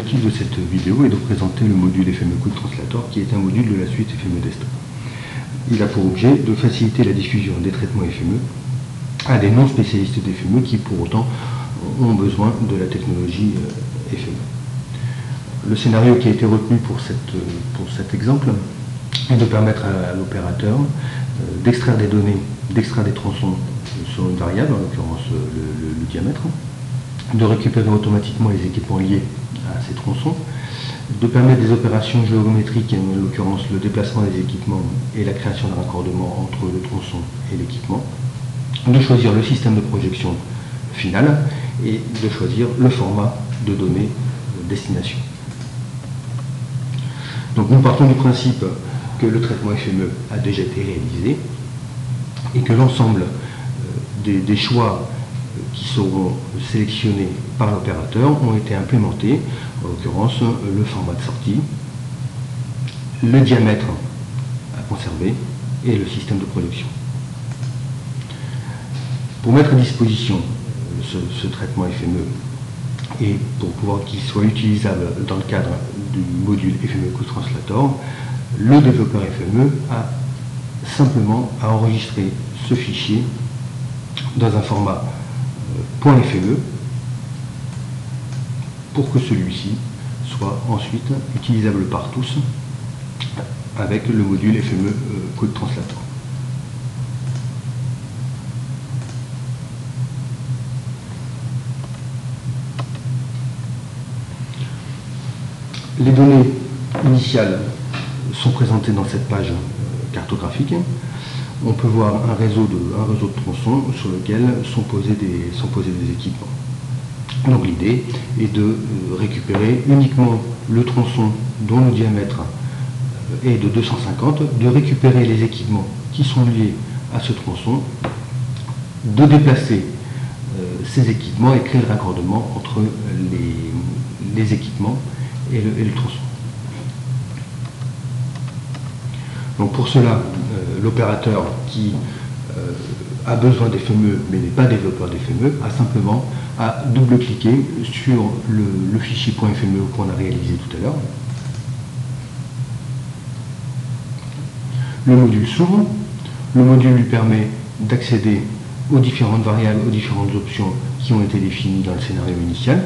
L'objectif de cette vidéo est de présenter le module FME Code Translator, qui est un module de la suite FME Desktop. Il a pour objet de faciliter la diffusion des traitements FME à des non-spécialistes d'FME qui pour autant ont besoin de la technologie FME. Le scénario qui a été retenu pour cet exemple est de permettre à l'opérateur d'extraire des données, d'extraire des tronçons sur une variable, en l'occurrence le diamètre, de récupérer automatiquement les équipements liés à ces tronçons, de permettre des opérations géométriques, en l'occurrence le déplacement des équipements et la création d'un raccordement entre le tronçon et l'équipement, de choisir le système de projection final et de choisir le format de données destination. Donc nous partons du principe que le traitement FME a déjà été réalisé et que l'ensemble des choix qui seront sélectionnés par l'opérateur ont été implémentés, en l'occurrence le format de sortie, le diamètre à conserver et le système de production. Pour mettre à disposition ce traitement FME et pour pouvoir qu'il soit utilisable dans le cadre du module FME Code Translator, le développeur FME a simplement à enregistrer ce fichier dans un format .fme pour que celui-ci soit ensuite utilisable par tous avec le module FME Code Translator. Les données initiales sont présentées dans cette page cartographique. On peut voir un réseau de tronçons sur lequel sont posés des équipements. Donc l'idée est de récupérer uniquement le tronçon dont le diamètre est de 250, de récupérer les équipements qui sont liés à ce tronçon, de déplacer ces équipements et créer le raccordement entre les équipements et le tronçon. Donc pour cela, l'opérateur qui a besoin des FME mais n'est pas développeur des FME a simplement à double-cliquer sur le fichier .fme qu'on a réalisé tout à l'heure. Le module s'ouvre. Le module lui permet d'accéder aux différentes variables, aux différentes options qui ont été définies dans le scénario initial,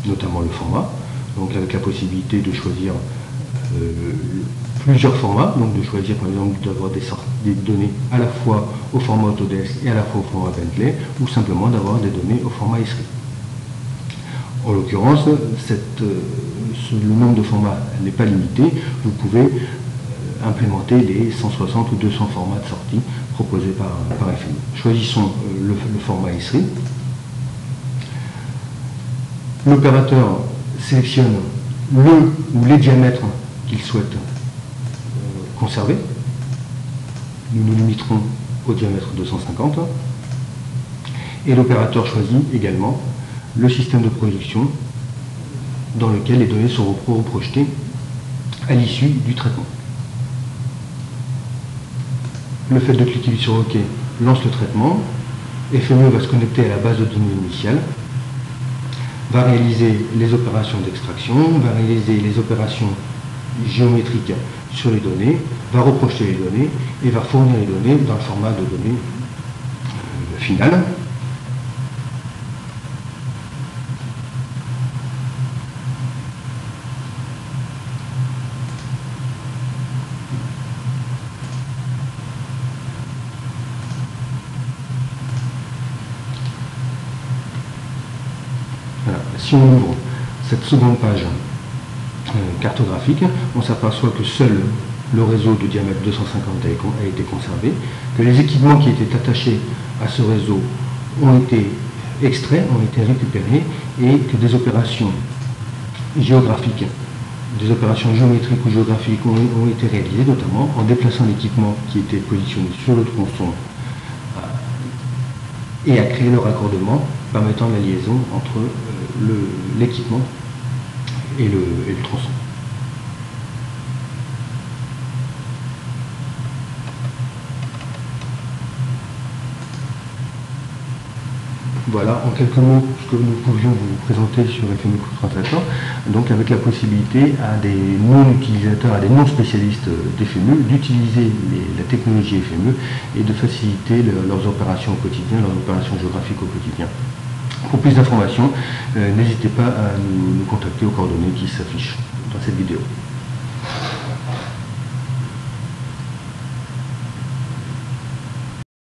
notamment le format, donc avec la possibilité de choisir plusieurs formats, donc de choisir par exemple d'avoir des données à la fois au format Autodesk et à la fois au format Bentley, ou simplement d'avoir des données au format Esri. En l'occurrence, le nombre de formats n'est pas limité, vous pouvez implémenter les 160 ou 200 formats de sortie proposés par FME. Choisissons le format Esri. L'opérateur sélectionne le ou les diamètres qu'il souhaite conserver. Nous nous limiterons au diamètre 250 et l'opérateur choisit également le système de projection dans lequel les données seront projetées à l'issue du traitement. Le fait de cliquer sur OK lance le traitement. FME va se connecter à la base de données initiale, va réaliser les opérations d'extraction, va réaliser les opérations géométriques sur les données, va reprojeter les données et va fournir les données dans le format de données final. Voilà. Si on ouvre cette seconde page cartographique, on s'aperçoit que seul le réseau de diamètre 250 a été conservé, que les équipements qui étaient attachés à ce réseau ont été extraits, ont été récupérés, et que des opérations géographiques, des opérations géométriques ou géographiques ont été réalisées, notamment en déplaçant l'équipement qui était positionné sur le tronçon et à créer le raccordement permettant la liaison entre l'équipement et le tronçon. Voilà, en quelques mots, ce que nous pouvions vous présenter sur FMU Translator, donc avec la possibilité à des non-utilisateurs, à des non-spécialistes d'FMU, d'utiliser la technologie FMU et de faciliter leurs opérations au quotidien, leurs opérations géographiques au quotidien. Pour plus d'informations, n'hésitez pas à nous contacter aux coordonnées qui s'affichent dans cette vidéo.